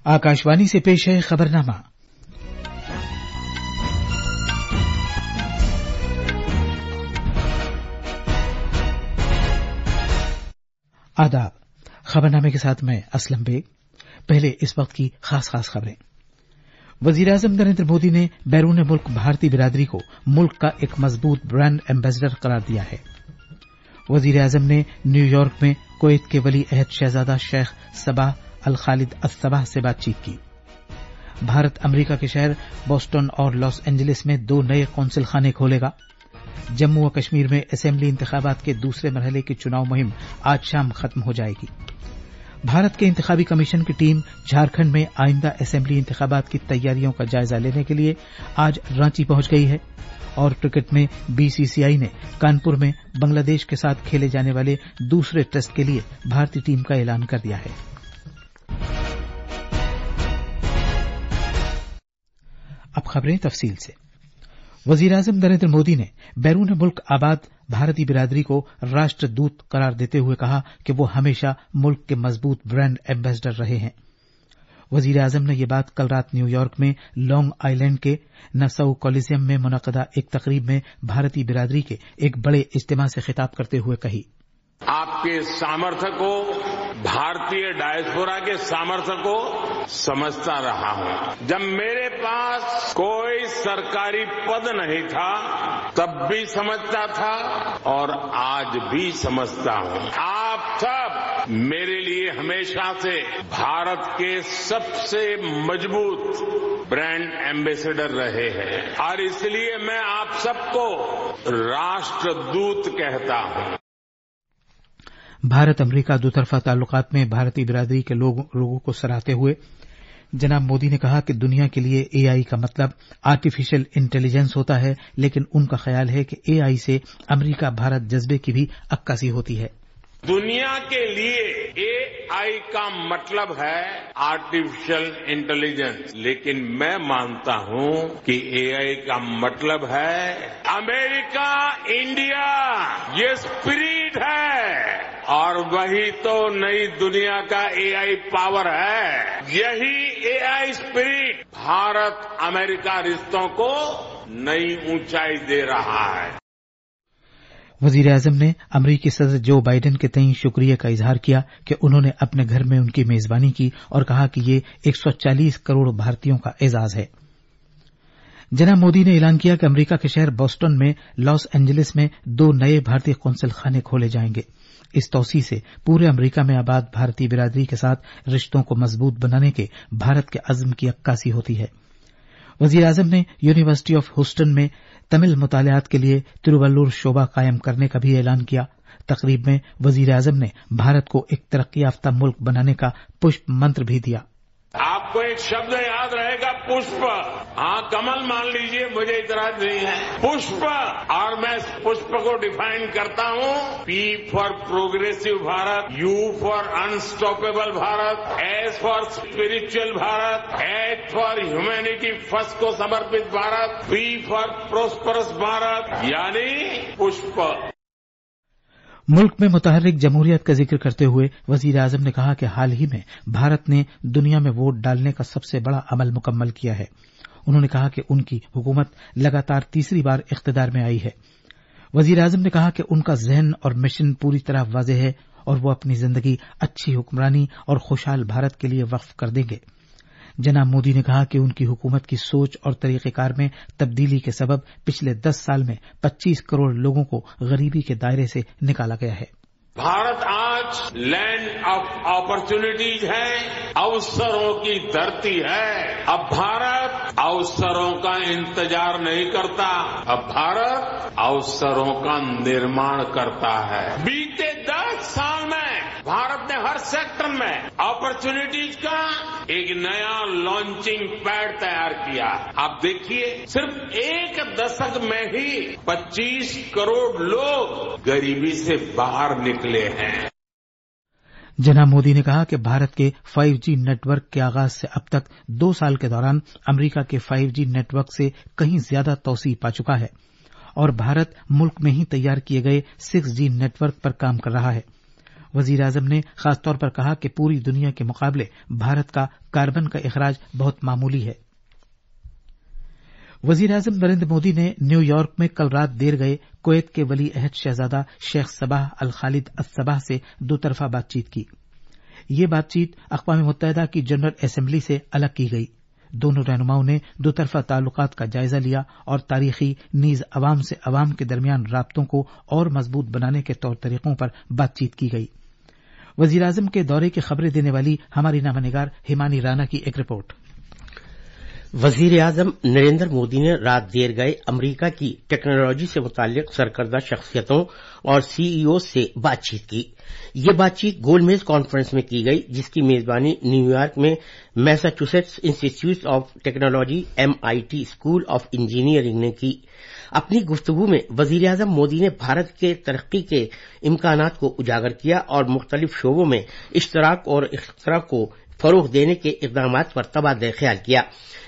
आकाशवाणी से पेश है खबरनामा। आदाब। खबरनामे के साथ मैं असलम बेग। पहले इस वक्त की खास खबरें। वजीर-ए-आजम नरेंद्र मोदी ने बैरून मुल्क भारतीय बिरादरी को मुल्क का एक मजबूत ब्रांड एम्बेसडर करार दिया है। वजीर-ए-आजम ने न्यूयॉर्क में कुवैत के वली अहद शहजादा शेख सबाह अल खालिद अल सबाह से बातचीत की। भारत अमेरिका के शहर बोस्टन और लॉस एंजलिस में 2 नए कौंसिल खाने खोलेगा। जम्मू व कश्मीर में असेंबली इंतखाबात के दूसरे मरहले की चुनाव मुहिम आज शाम खत्म हो जाएगी। भारत के इंतखाबी कमीशन की टीम झारखंड में आइंदा असेंबली इंतखाबात की तैयारियों का जायजा लेने के लिए आज रांची पहुंच गई है। और क्रिकेट में बीसीसीआई ने कानपुर में बांग्लादेश के साथ खेले जाने वाले दूसरे टेस्ट के लिए भारतीय टीम का ऐलान कर दिया है। अब खबरें तफसील से। वजीर-ए-आजम नरेंद्र मोदी ने बैरून मुल्क आबाद भारतीय बिरादरी को राष्ट्रदूत करार देते हुए कहा कि वो हमेशा मुल्क के मजबूत ब्रांड एम्बेसडर रहे हैं। वजीर-ए-आजम ने यह बात कल रात न्यूयॉर्क में लॉन्ग आइलैंड के नसाउ कॉलिजियम में मुनक़दा एक तकरीब में भारतीय बिरादरी के एक बड़े इज्तिमा से खिताब करते हुए कही। आपके सामर्थ्य को, भारतीय डायस्पोरा के सामर्थ्य को समझता रहा हूं। जब मेरे पास कोई सरकारी पद नहीं था तब भी समझता था और आज भी समझता हूं। आप सब मेरे लिए हमेशा से भारत के सबसे मजबूत ब्रांड एम्बेसडर रहे हैं और इसलिए मैं आप सबको राष्ट्रदूत कहता हूं। भारत अमेरिका दोतरफा ताल्लुकात में भारतीय बिरादरी के लोगों को सराहते हुए जनाब मोदी ने कहा कि दुनिया के लिए एआई का मतलब आर्टिफिशियल इंटेलिजेंस होता है, लेकिन उनका ख्याल है कि एआई से अमेरिका भारत जज्बे की भी अक्कासी होती है। दुनिया के लिए एआई का मतलब है आर्टिफिशियल इंटेलिजेंस, लेकिन मैं मानता हूं कि एआई का मतलब है अमेरिका इंडिया, ये स्पिरिट है और वही तो नई दुनिया का एआई पावर है। यही एआई स्पिरिट भारत अमेरिका रिश्तों को नई ऊंचाई दे रहा है। वजीर-ए-आजम ने अमरीकी सदर जो बाइडेन के तईं शुक्रिया का इजहार किया कि उन्होंने अपने घर में उनकी मेजबानी की और कहा कि ये 140 करोड़ भारतीयों का एजाज है। जनाब मोदी ने ऐलान किया कि अमरीका के शहर बोस्टन में लॉस एंजलिस में 2 नए भारतीय कौंसिल खाने खोले जाएंगे। इस तौसी से पूरे अमरीका में आबाद भारतीय बिरादरी के साथ रिश्तों को मजबूत बनाने के भारत के अज़्म की अक्कासी होती है। वजीर-ए-आजम ने यूनिवर्सिटी ऑफ ह्यूस्टन में तमिल मुतालियात के लिए तिरुवल्लुर शोबा कायम करने का भी ऐलान किया। तकरीब में वजीर-ए-आजम ने भारत को एक तरक्की याफ्ता मुल्क बनाने का पुष्प मंत्र भी दिया। आपको एक शब्द याद रहेगा, पुष्प। हाँ, कमल मान लीजिए, मुझे इतराज नहीं है। पुष्प, और मैं पुष्प को डिफाइन करता हूँ, P for progressive Bharat, you for unstoppable Bharat, S for spiritual Bharat, H for humanity first को समर्पित Bharat, P for prosperous Bharat, यानी पुष्प। मुल्क में मुतहर्रिक जमहूरियत का जिक्र करते हुए वजीर-ए-आजम ने कहा कि हाल ही में भारत ने दुनिया में वोट डालने का सबसे बड़ा अमल मुकम्मल किया है। उन्होंने कहा कि उनकी हुकूमत लगातार तीसरी बार इख्तिदार में आई है। वजीर-ए-आजम ने कहा कि उनका ज़हन और मिशन पूरी तरह वाज़ेह है और वो अपनी जिंदगी अच्छी हुक्मरानी और खुशहाल भारत के लिए वक्फ कर देंगे। जनाब मोदी ने कहा कि उनकी हुकूमत की सोच और तरीक़ेकार में तब्दीली के सबब पिछले 10 साल में 25 करोड़ लोगों को गरीबी के दायरे से निकाला गया है। भारत आज लैंड ऑफ अपॉर्चुनिटीज है, अवसरों की धरती है। अब भारत अवसरों का इंतजार नहीं करता, अब भारत अवसरों का निर्माण करता है। बीते 10 साल में भारत ने हर सेक्टर में अपॉर्चुनिटीज का एक नया लॉन्चिंग पैड तैयार किया। आप देखिए, सिर्फ एक दशक में ही 25 करोड़ लोग गरीबी से बाहर निकले हैं। जनाब मोदी ने कहा कि भारत के 5G नेटवर्क के आगाज से अब तक 2 साल के दौरान अमेरिका के 5G नेटवर्क से कहीं ज्यादा तौसीह पा चुका है और भारत मुल्क में ही तैयार किए गए 6G नेटवर्क पर काम कर रहा है। वजीर आजम ने खास तौर पर कहा कि पूरी दुनिया के मुकाबले भारत का कार्बन का इखराज बहुत मामूली है। वजीर आजम नरेंद्र मोदी ने न्यूयॉर्क में कल रात देर गए कुवैत के वली अहद शहजादा शेख सबाह अल खालिद अस सबाह से दोतरफा बातचीत की। ये बातचीत अक़वाम मुत्तहिदा की जनरल असेंबली से अलग की गई। दोनों रहनुमाओं ने दोतरफा ताल्लुकात का जायजा लिया और तारीखी नीज अवाम से अवाम के दरमियान राब्तों को और मजबूत बनाने के तौर तरीकों पर बातचीत की गई। वजीर आजम के दौरे की खबरें देने वाली हमारी नामनिगार हिमानी राना की एक रिपोर्ट। वजीर आजम नरेंद्र मोदी ने रात देर गए अमरीका की टेक्नोलॉजी से मुताल्लिक सरकर्दा शख्सियतों और सीईओ से बातचीत की। ये बातचीत गोलमेज कॉन्फ्रेंस में की गई, जिसकी मेजबानी न्यूयॉर्क में Massachusetts institute of technology MIT school of engineering ने की। अपनी गुफ्तगू में वजीर आजम मोदी ने भारत के तरक्की के इम्कानात को उजागर किया और मुख्तलिफ शोबों में इश्तराक और इख्तरा को फरोग देने के इक़दामात पर तबादला ख्याल किया।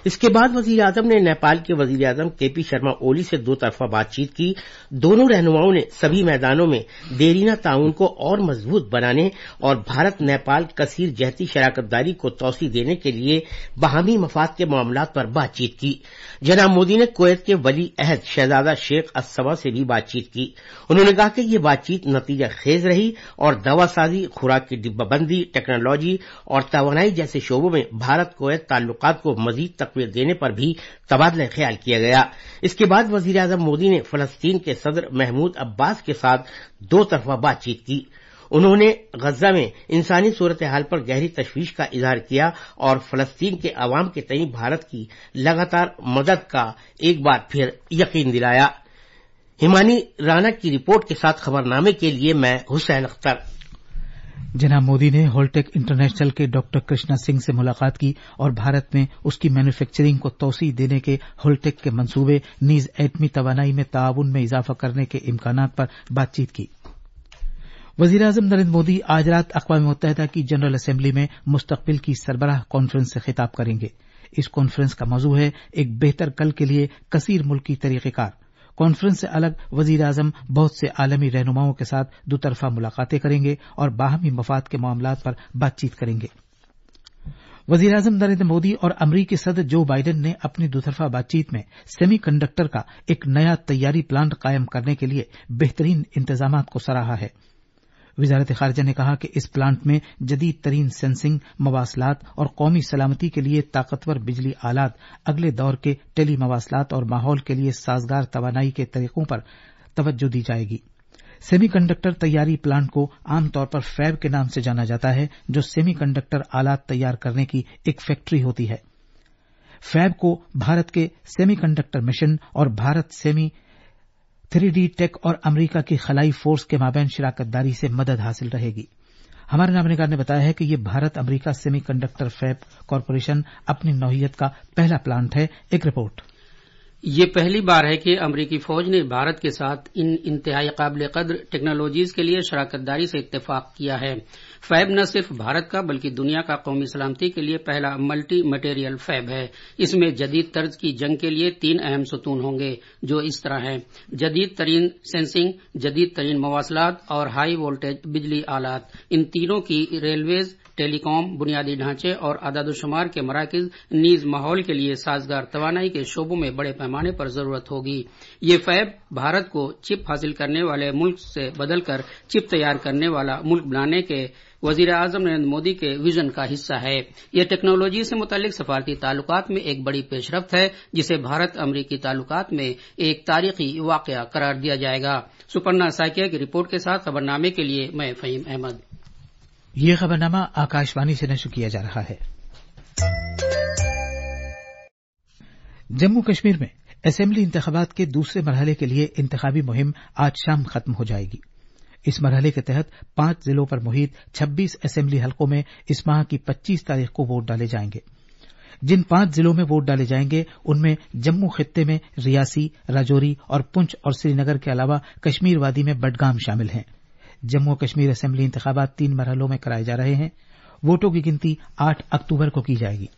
इसके बाद वजीर आजम ने नेपाल के वजीर आजम KP शर्मा ओली से दो तरफा बातचीत की। दोनों रहनुमाओं ने सभी मैदानों में देरीना ताउन को और मजबूत बनाने और भारत नेपाल कसीर जहती शराकतदारी को तौसी देने के लिए बाहमी मफाद के मामलात पर बातचीत की। जनाब मोदी ने कुवैत के वली अहद शहजादा शेख अस-सबा से भी बातचीत की। उन्होंने कहा कि ये बातचीत नतीजा खेज रही और दवासाजी, खुराक की डिब्बाबंदी, टेक्नोलॉजी और तवानाई जैसे शोबों में भारत कुवैत ताल्लुकात को मजीद तकवीत देने पर भी तबादला ख्याल किया गया। इसके बाद वजीर आजम मोदी ने फलस्तीन के सदर महमूद अब्बास के साथ दो तरफा बातचीत की। उन्होंने गजा में इंसानी सूरत हाल पर गहरी तशवीश का इजहार किया और फलस्तीन के अवाम के तई भारत की लगातार मदद का एक बार फिर यकीन दिलाया। हिमानी राना की रिपोर्ट के साथ खबरनामे के लिए मैं हुसैन अख्तर। जनाब मोदी ने होलटेक इंटरनेशनल के डॉक्टर कृष्णा सिंह से मुलाकात की और भारत में उसकी मैन्युफैक्चरिंग को तोसी देने के होलटेक के मंसूबे नीज एटमी तवानाई में ताउन में इजाफा करने के इम्कानात पर बातचीत की। वजीर आजम नरेंद्र मोदी आज रात अक़वाम मुत्तहिदा की जनरल असेंबली में मुस्तकबिल की सरबराह कॉन्फ्रेंस से खिताब करेंगे। इस कॉन्फ्रेंस का मौजू है एक बेहतर कल के लिए कसीर मुल्की तरीक़ेकार। कॉन्फ्रेंस से अलग वजीर आजम बहुत से आलमी रहनुमाओं के साथ दोतरफा मुलाकातें करेंगे और बाहमी मफाद के मामलात पर बातचीत करेंगे। वजीर आजम नरेंद्र मोदी और अमरीकी सदर जो बाइडेन ने अपनी दोतरफा बातचीत में सेमी कंडक्टर का एक नया तैयारी प्लांट कायम करने के लिए बेहतरीन इंतजामात को सराहा है। वजारत खारजा ने कहा कि इस प्लांट में जदीद तरीन सेंसिंग, मवासलात और कौमी सलामती के लिए ताकतवर बिजली आलात, अगले दौर के टेली मवासलात और माहौल के लिए साजगार तवानाई के तरीकों पर तवज्जो दी जाएगी। सेमी कंडक्टर तैयारी प्लांट को आमतौर पर फैब के नाम से जाना जाता है, जो सेमी कंडक्टर आलात तैयार करने की एक फैक्ट्री होती है। फैब को भारत के सेमी कंडक्टर मिशन और भारत सेमी 3D टेक और अमरीका की खलाई फोर्स के माबैन शराकतदारी से मदद हासिल रहेगी। हमारे नामनिगार ने बताया है कि यह भारत अमरीका सेमी कंडक्टर फैब कॉरपोरेशन अपनी नौइयत का पहला प्लांट है। एक रिपोर्ट। ये पहली बार है कि अमरीकी फौज ने भारत के साथ इन इंतहाई काबिल कद्र टेक्नोलॉजीज के लिए शराकतदारी से इत्तेफाक किया है। फैब न सिर्फ भारत का बल्कि दुनिया का कौमी सलामती के लिए पहला मल्टी मटेरियल फैब है। इसमें जदीद तर्ज की जंग के लिए 3 अहम सतून होंगे, जो इस तरह हैं: जदीद तरीन सेंसिंग, जदीद तरीन मवासलात और हाई वोल्टेज बिजली आलात। इन तीनों की रेलवेज, टेलीकॉम, बुनियादी ढांचे और आदादोशुमार के मराकज नीज माहौल के लिए साजगार तवानाई के शोबों में बड़े पैमाने पर जरूरत होगी। ये फैब भारत को चिप हासिल करने वाले मुल्क से बदलकर चिप तैयार करने वाला मुल्क बनाने के वजीर आजम नरेंद्र मोदी के विजन का हिस्सा है। यह टेक्नोलॉजी से मुतालिक सफारती ताल्लुकात में एक बड़ी पेशरफ्त है, जिसे भारत अमरीकी ताल्लुकात में एक तारीखी वाकया करार दिया जाएगा। सुपर्णा साकिया की रिपोर्ट के साथ खबरनामे के लिए मैं फहीम अहमद। ये खबरनामा आकाशवाणी से नशर किया जा रहा है। जम्मू कश्मीर में असेंबली इंतखाबात के दूसरे मरहले के लिए इंतखाबी मुहिम आज शाम खत्म हो जाएगी। इस मरहले के तहत 5 जिलों पर मुहित 26 असेंबली हलकों में इस माह की 25 तारीख को वोट डाले जाएंगे। जिन 5 जिलों में वोट डाले जाएंगे उनमें जम्मू खित्ते में रियासी, राजौरी और पुंछ और श्रीनगर के अलावा कश्मीर वादी में बडगाम शामिल हैं। जम्मू कश्मीर असेंबली इंतखाबात 3 मरहलों में कराए जा रहे हैं। वोटों की गिनती 8 अक्टूबर को की जाएगी।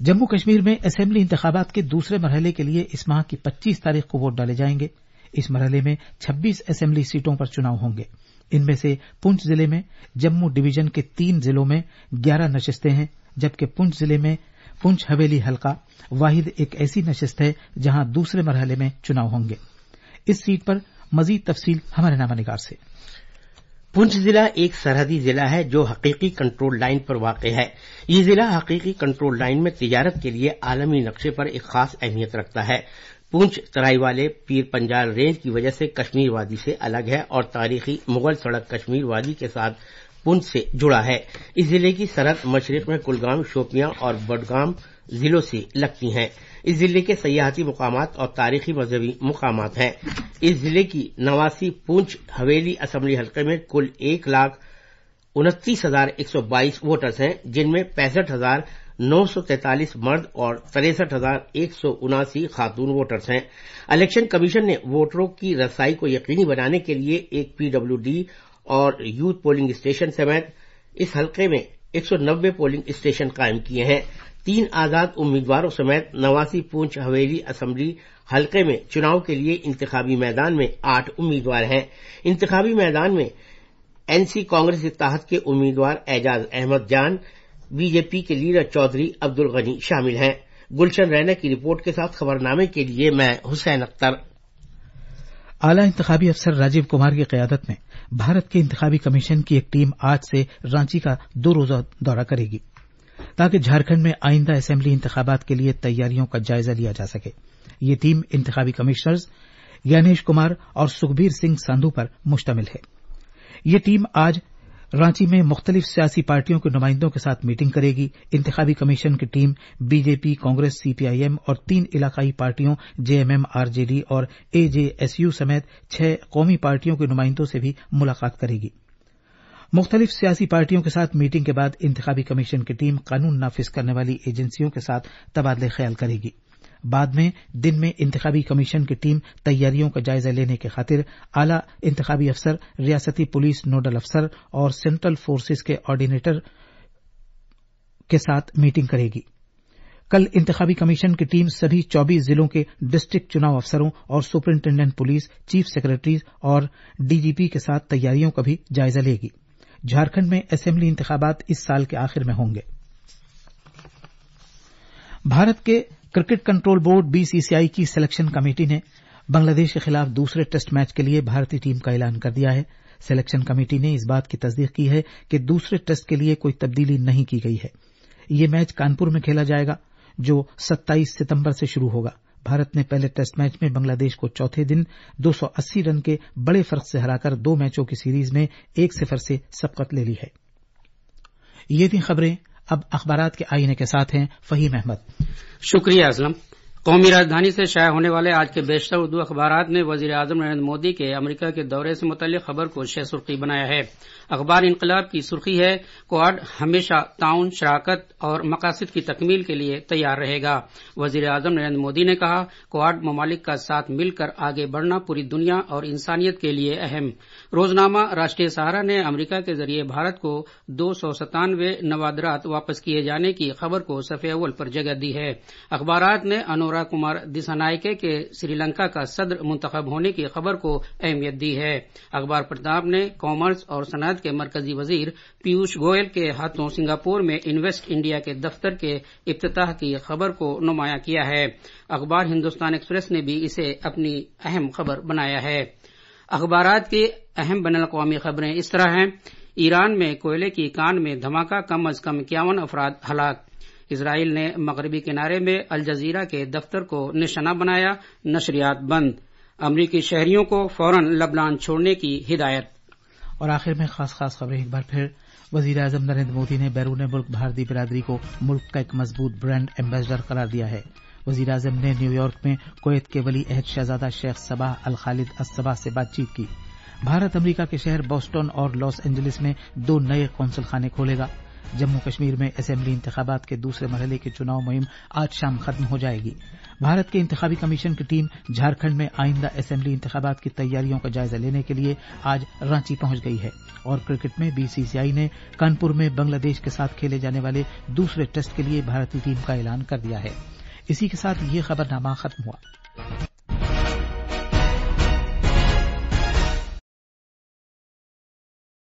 जम्मू कश्मीर में असेंबली इंतखाबात के दूसरे मरहले के लिए इस माह की 25 तारीख को वोट डाले जाएंगे। इस मरहले में 26 असेंबली सीटों पर चुनाव होंगे। इनमें से पुंछ जिले में जम्मू डिवीजन के 3 जिलों में 11 नशिस्तें हैं, जबकि पुंछ जिले में पुंछ हवेली हलका वाहिद एक ऐसी नशिस्त है जहां दूसरे मरहले में चुनाव होंगे। इस सीट पर मजीद तफसील हमारे नामानिगार से। पुंछ जिला एक सरहदी जिला है जो हकीकी कंट्रोल लाइन पर वाक़ है। ये जिला हकीकी कंट्रोल लाइन में तिजारत के लिए आलमी नक्शे पर एक खास अहमियत रखता है। पुंछ तराई वाले पीर पंजाल रेंज की वजह से कश्मीर वादी से अलग है और तारीखी मुगल सड़क कश्मीर वादी के साथ पुंछ से जुड़ा है। इस जिले की सरहद मशरिक में कुलगाम, शोपियां और बडगाम जिलों से लगती हैं। इस जिले के सयाहती मुकामात और तारीखी मजहबी मुकामात हैं। इस जिले की 89 पुंछ हवेली असेंबली हल्के में कुल 1,29,122 वोटर्स हैं, जिनमें 65,943 मर्द और 63,179 खातून वोटर्स हैं। इलेक्शन कमीशन ने वोटरों की रसाई को यकीनी बनाने के लिए एक PWD और यूथ पोलिंग स्टेशन समेत इस हल्के में 190 पोलिंग स्टेशन कायम किए हैं। 3 आजाद उम्मीदवारों समेत 89 पुंछ हवेली असेंबली हल्के में चुनाव के लिए इंतखाबी मैदान में 8 उम्मीदवार हैं। इंतखाबी मैदान में NC कांग्रेस इत्तेहाद के उम्मीदवार एजाज अहमद जान, BJP के लीडर चौधरी अब्दुल गनी शामिल हैं। गुलशन रैना की रिपोर्ट के साथ खबरनामे के लिए मैं हुसैन अख्तर। आला इंतखाबी अफसर राजीव कुमार की क़यादत में भारत के इंतखाबी कमीशन की एक टीम आज से रांची का 2 रोजा दौरा करेगी ताकि झारखंड में आइंदा असेंबली इंतखाबात के लिए तैयारियों का जायजा लिया जा सके। ये टीम इंतखाबी कमिश्नर्स ज्ञानेश कुमार और सुखबीर सिंह सांधू पर मुश्तमिल है। ये टीम आज रांची में मुख्तलिफ सियासी पार्टियों के नुमाइंदों के साथ मीटिंग करेगी। इंतखाबी कमीशन की टीम BJP, कांग्रेस, CPIM और 3 इलाकाई पार्टियों JMM, RJD और AJSU समेत 6 कौमी पार्टियों के नुमाइंदों से भी मुलाकात करेगी। मुख्तलिफ सियासी पार्टियों के साथ मीटिंग के बाद इंतखाबी कमीशन की टीम कानून नाफिज करने वाली एजेंसियों के साथ तबादले ख्याल करेगी। बाद में दिन में इंतखाबी कमीशन की टीम तैयारियों का जायजा लेने की खातिर आला इंतखाबी अफसर, रियासती पुलिस नोडल अफसर और सेंट्रल फोर्सेस के ऑर्डिनेटर के साथ मीटिंग करेगी। कल इंतखाबी कमीशन की टीम सभी 24 जिलों के डिस्ट्रिक्ट चुनाव अफसरों और सुपरिंटेंडेंट पुलिस, चीफ सेक्रेटरीज और DGP के साथ तैयारियों का भी जायजा लेगी। झारखंड में असेंबली इंतखाबात इस साल के आखिर में होंगे। भारत के क्रिकेट कंट्रोल बोर्ड BCCI की सिलेक्शन कमेटी ने बांग्लादेश के खिलाफ दूसरे टेस्ट मैच के लिए भारतीय टीम का ऐलान कर दिया है। सिलेक्शन कमेटी ने इस बात की तस्दीक की है कि दूसरे टेस्ट के लिए कोई तब्दीली नहीं की गई है। ये मैच कानपुर में खेला जाएगा जो 27 सितंबर से शुरू होगा। भारत ने पहले टेस्ट मैच में बांग्लादेश को चौथे दिन 280 रन के बड़े फर्क से हराकर 2 मैचों की सीरीज में 1-0 से सबकत ले ली है। ये थी खबरें। अब अखबारात के आईने के साथ हैं फहीम अहमद। शुक्रिया असलम। कौमी राजधानी से शाया होने वाले आज के बेशतर उर्दू अखबारात ने वजीर आजम नरेंद्र मोदी के अमेरिका के दौरे से मुतल्लिक खबर को शह सुर्खी बनाया है। अखबार इनकलाब की सुर्खी है, क्वाड हमेशा ताउन, शराकत और मकासद की तकमील के लिए तैयार रहेगा। वजीर आजम नरेंद्र मोदी ने कहा, क्वाड ममालिक का साथ मिलकर आगे बढ़ना पूरी दुनिया और इंसानियत के लिए अहम। रोजनामा राष्ट्रीय सहारा ने अमेरिका के जरिए भारत को 297 नवादरात वापस किए जाने की खबर को सफ़े अव्वल पर जगह दी है। अखबारात ने अनुराग कुमार दिसानायके के श्रीलंका का सदर मुंतखब होने की खबर को अहमियत दी है। अखबार प्रताप ने कॉमर्स और सनअत के मरकजी वजीर पीयूष गोयल के हाथों सिंगापुर में इन्वेस्ट इंडिया के दफ्तर के इफ्तिताह की खबर को नुमाया किया है। अखबार हिंदुस्तान एक्सप्रेस ने भी इसे अपनी अहम खबर बनाया है। अखबारात की अहम बैनुल-अक़वामी खबरें इस तरह हैं। ईरान में कोयले की कान में धमाका, कम अज कम 51 अफराद हलाक। इजराइल ने मगरबी किनारे में अल जजीरा के दफ्तर को निशाना बनाया, नशरियात बंद। अमरीकी शहरियों को फौरन लबनान छोड़ने की हिदायत। और आखिर में खास खबरें एक बार फिर। वजीर आजम नरेंद्र मोदी ने बैरून मुल्क भारतीय बिरादरी को मुल्क का एक मजबूत ब्रांड एम्बेसडर करार दिया है। वजीर आजम ने न्यूयॉर्क में कुवैत के वली अहद शहजादा शेख सबाह अल खालिद अस सबाह से बातचीत की। भारत अमरीका के शहर बोस्टन और लॉस एंजलिस में 2 नए कौंसल खाने खोलेगा। जम्मू कश्मीर में असेंबली इंतखाबात के दूसरे मरहले की चुनाव मुहिम आज शाम खत्म हो जाएगी। भारत के इंतखाबी कमीशन की टीम झारखंड में आइंदा असेंबली इंतखाबात की तैयारियों का जायजा लेने के लिए आज रांची पहुंच गई है। और क्रिकेट में BCCI ने कानपुर में बांग्लादेश के साथ खेले जाने वाले दूसरे टेस्ट के लिए भारतीय टीम का ऐलान कर दिया है। इसी के साथ ये खबरनामा खत्म हुआ।